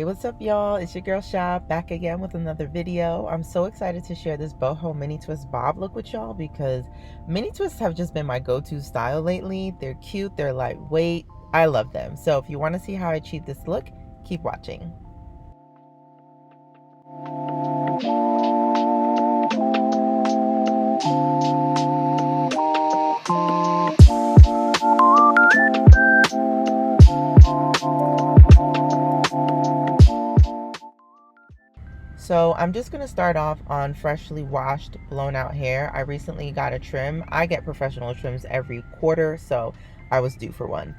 Hey, what's up, y'all? It's your girl Sha back again with another video. I'm so excited to share this boho mini twist bob look with y'all because mini twists have just been my go-to style lately. They're cute, they're lightweight. I love them. So if you want to see how I achieve this look, keep watching. So I'm just going to start off on freshly washed, blown out hair. I recently got a trim. I get professional trims every quarter, so I was due for one.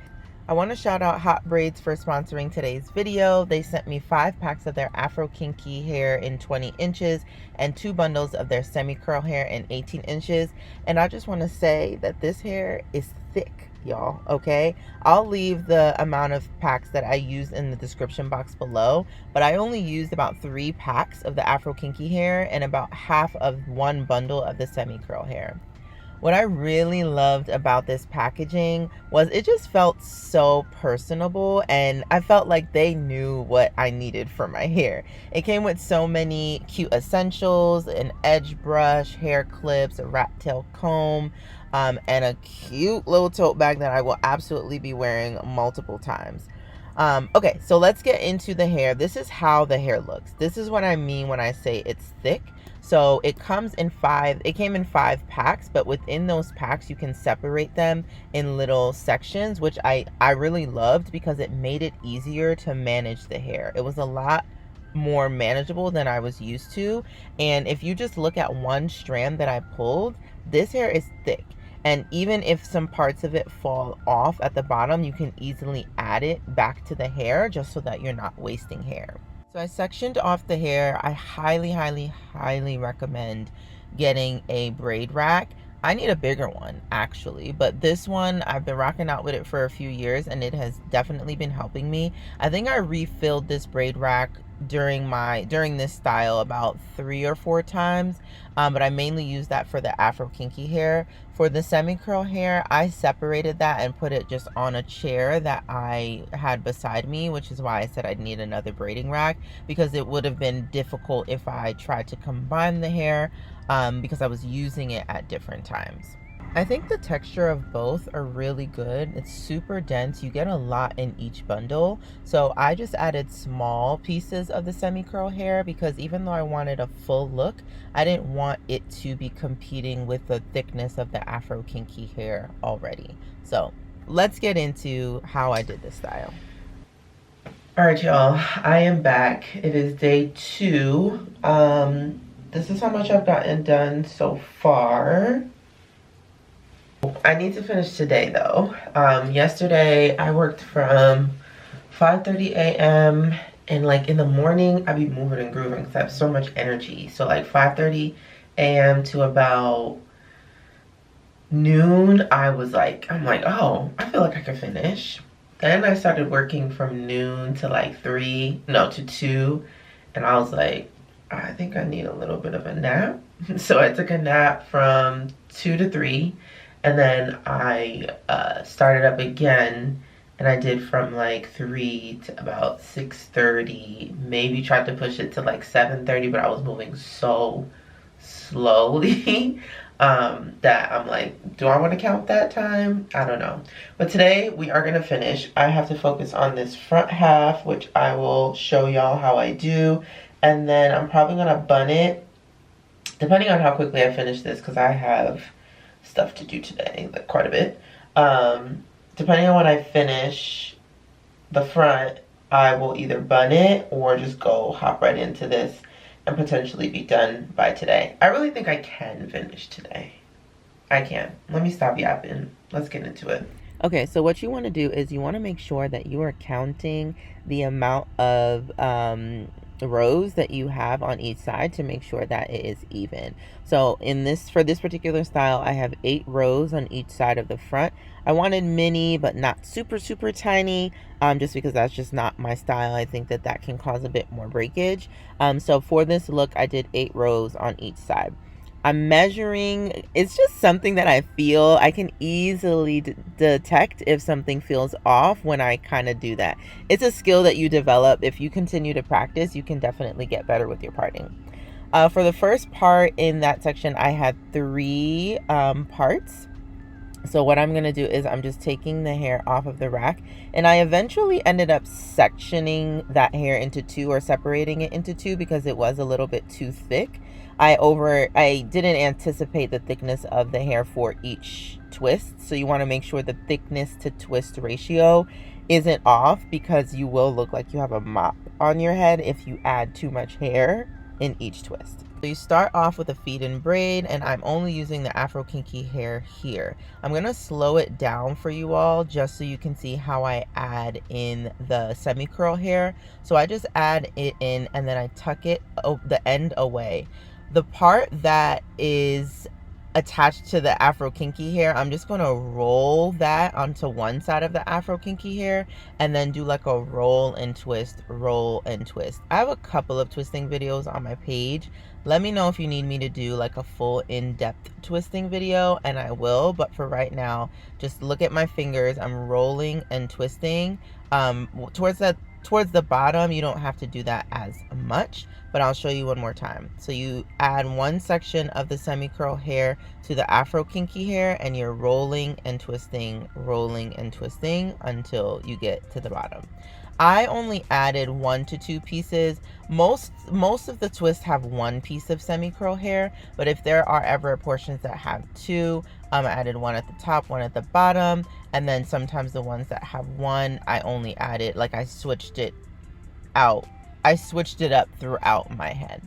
I want to shout out Hotbraids for sponsoring today's video. They sent me 5 packs of their afro kinky hair in 20 inches and 2 bundles of their semi-curl hair in 18 inches. And I just want to say that this hair is thick, y'all, okay? I'll leave the amount of packs that I use in the description box below, but I only used about 3 packs of the afro kinky hair and about half of 1 bundle of the semi-curl hair. What I really loved about this packaging was it just felt so personable, and I felt like they knew what I needed for my hair. It came with so many cute essentials, an edge brush, hair clips, a rat tail comb, and a cute little tote bag that I will absolutely be wearing multiple times. Okay, so let's get into the hair. This is how the hair looks. This is what I mean when I say it's thick. So it came in 5 packs, but within those packs you can separate them in little sections, which I really loved because it made it easier to manage the hair. It was a lot more manageable than I was used to. And if you just look at one strand that I pulled, this hair is thick. And even if some parts of it fall off at the bottom, you can easily add it back to the hair just so that you're not wasting hair. So I sectioned off the hair. I highly recommend getting a braid rack. I need a bigger one actually, but this one I've been rocking out with it for a few years and it has definitely been helping me. I think I refilled this braid rack during this style about 3 or 4 times, but I mainly use that for the afro kinky hair. For the semi curl hair, I separated that and put it just on a chair that I had beside me, which is why I said I'd need another braiding rack, because it would have been difficult if I tried to combine the hair, because I was using it at different times. I think the texture of both are really good. It's super dense. You get a lot in each bundle. So I just added small pieces of the semi-curl hair because even though I wanted a full look, I didn't want it to be competing with the thickness of the afro kinky hair already. So let's get into how I did this style. All right, y'all, I am back. It is day 2. This is how much I've gotten done so far. I need to finish today though. Yesterday I worked from 5:30 a.m. and like in the morning I be moving and grooving because I have so much energy. So like 5:30 a.m. to about noon, I'm like, oh, I feel like I can finish. Then I started working from noon to like 2, and I was like, I think I need a little bit of a nap. So I took a nap from 2 to 3. And then I started up again, and I did from like 3 to about 6:30, maybe tried to push it to like 7:30, but I was moving so slowly that I'm like, do I want to count that time? I don't know. But today we are going to finish. I have to focus on this front half, which I will show y'all how I do. And then I'm probably going to bun it, depending on how quickly I finish this, because I have stuff to do today, like quite a bit. Depending on when I finish the front, I will either bun it or just hop right into this and potentially be done by today. I really think I can finish today. I can. Let me stop yapping. Let's get into it. Okay, so what you want to do is you want to make sure that you are counting the amount of rows that you have on each side to make sure that it is even. So for this particular style, I have 8 rows on each side of the front. I wanted mini but not super tiny, just because that's just not my style. I think that can cause a bit more breakage. So for this look I did 8 rows on each side. I'm measuring. It's just something that I feel. I can easily detect if something feels off when I kind of do that. It's a skill that you develop. If you continue to practice, you can definitely get better with your parting. For the first part in that section, I had three parts. So what I'm going to do is I'm just taking the hair off of the rack, and I eventually ended up sectioning that hair into two, or separating it into two, because it was a little bit too thick. I didn't anticipate the thickness of the hair for each twist. So you want to make sure the thickness to twist ratio isn't off, because you will look like you have a mop on your head if you add too much hair in each twist. So you start off with a feed and braid, and I'm only using the afro kinky hair here. I'm going to slow it down for you all just so you can see how I add in the semi curl hair. So I just add it in and then I tuck it the end away. The part that is attached to the afro kinky hair, I'm just going to roll that onto one side of the afro kinky hair and then do like a roll and twist, roll and twist. I have a couple of twisting videos on my page. Let me know if you need me to do like a full in-depth twisting video, and I will. But for right now, just look at my fingers. I'm rolling and twisting. Towards the bottom, you don't have to do that as much, but I'll show you one more time. So you add one section of the semi curl hair to the afro kinky hair, and you're rolling and twisting until you get to the bottom. I only added 1 to 2 pieces. Most of the twists have 1 piece of semi curl hair, but if there are ever portions that have 2, I added 1 at the top, 1 at the bottom, and then sometimes the ones that have 1, I only added, like, I switched it out. I switched it up throughout my head.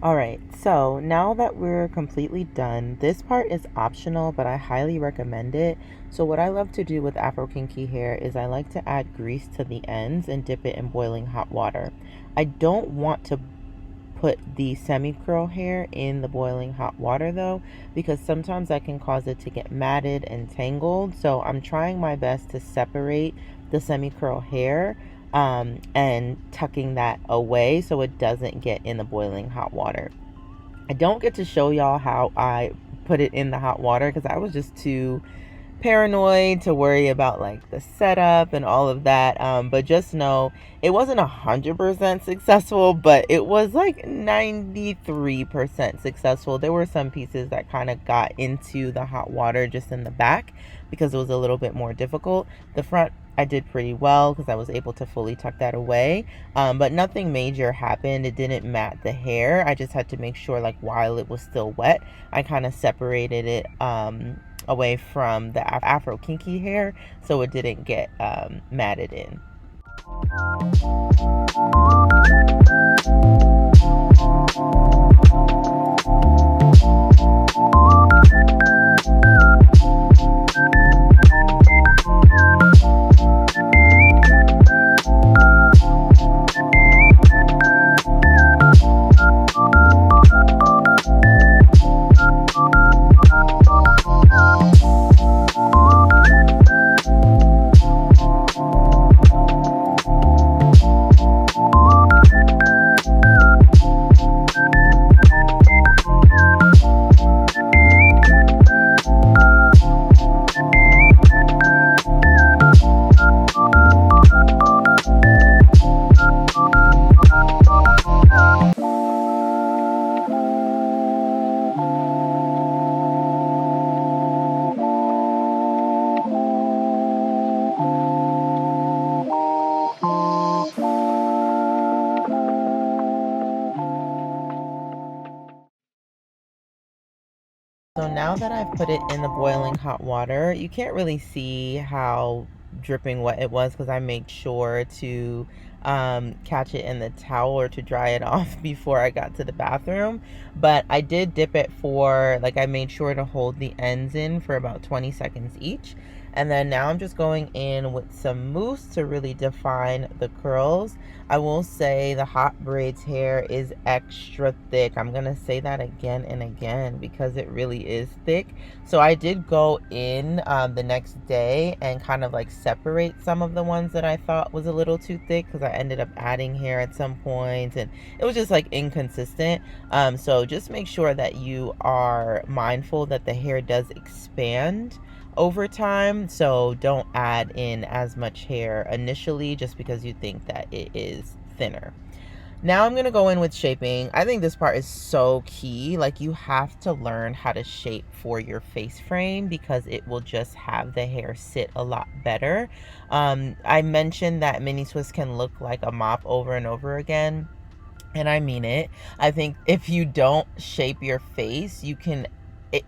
Alright, so now that we're completely done, this part is optional, but I highly recommend it. So what I love to do with afro kinky hair is I like to add grease to the ends and dip it in boiling hot water. I don't want to put the semi-curl hair in the boiling hot water though, because sometimes that can cause it to get matted and tangled. So I'm trying my best to separate the semi-curl hair and tucking that away so it doesn't get in the boiling hot water. I don't get to show y'all how I put it in the hot water because I was just too paranoid to worry about like the setup and all of that. But just know it wasn't 100% successful, but it was like 93% successful. There were some pieces that kind of got into the hot water just in the back because it was a little bit more difficult. The front I did pretty well because I was able to fully tuck that away, but nothing major happened. It didn't mat the hair. I just had to make sure, like, while it was still wet, I kind of separated it away from the afro kinky hair so it didn't get matted in. So now that I've put it in the boiling hot water, you can't really see how dripping wet it was because I made sure to catch it in the towel or to dry it off before I got to the bathroom. But I did dip it for, like, I made sure to hold the ends in for about 20 seconds each. And then now I'm just going in with some mousse to really define the curls. I will say the Hotbraids hair is extra thick. I'm going to say that again and again because it really is thick. So I did go in the next day and kind of like separate some of the ones that I thought was a little too thick because I ended up adding hair at some points and it was just like inconsistent. So just make sure that you are mindful that the hair does expand over time, so don't add in as much hair initially just because you think that it is thinner. Now I'm going to go in with shaping. I think this part is so key. Like, you have to learn how to shape for your face frame because it will just have the hair sit a lot better. I mentioned that mini twists can look like a mop over and over again, and I mean it. I think if you don't shape your face, you can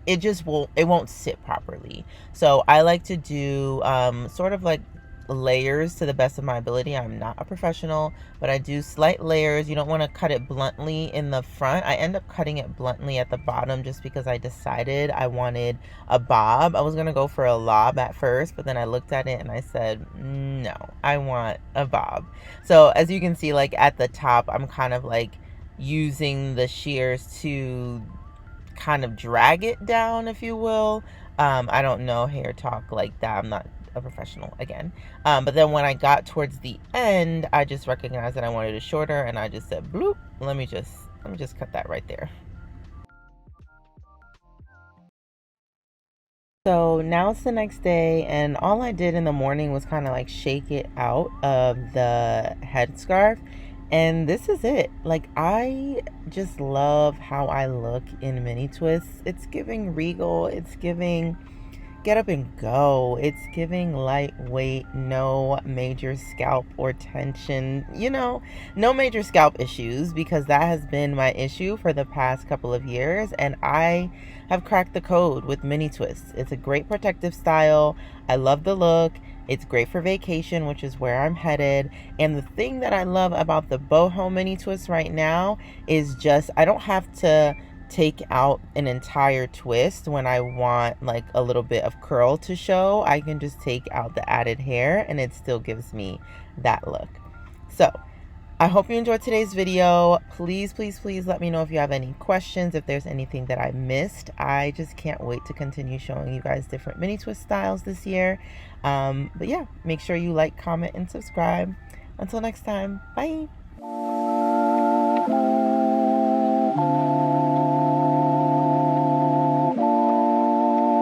it just won't sit properly. So I like to do sort of like layers to the best of my ability. I'm not a professional, but I do slight layers. You don't want to cut it bluntly in the front. I end up cutting it bluntly at the bottom just because I decided I wanted a bob. I was going to go for a lob at first, but then I looked at it and I said, no, I want a bob. So as you can see, like at the top, I'm kind of like using the shears to kind of drag it down, if you will. I don't know hair talk like that. I'm not a professional again. But then when I got towards the end, I just recognized that I wanted it shorter and I just said, bloop, let me just cut that right there. So now it's the next day, and all I did in the morning was kind of like shake it out of the headscarf. And this is it. Like, I just love how I look in mini twists. It's giving regal. It's giving get up and go. It's giving lightweight, no major scalp or tension, no major scalp issues, because that has been my issue for the past couple of years. And I have cracked the code with mini twists. It's a great protective style. I love the look. It's great for vacation, which is where I'm headed. And the thing that I love about the boho mini twist right now is just, I don't have to take out an entire twist when I want like a little bit of curl to show. I can just take out the added hair and it still gives me that look. So I hope you enjoyed today's video. Please, please, please let me know if you have any questions, if there's anything that I missed. I just can't wait to continue showing you guys different mini twist styles this year. But yeah, make sure you like, comment, and subscribe. Until next time, bye.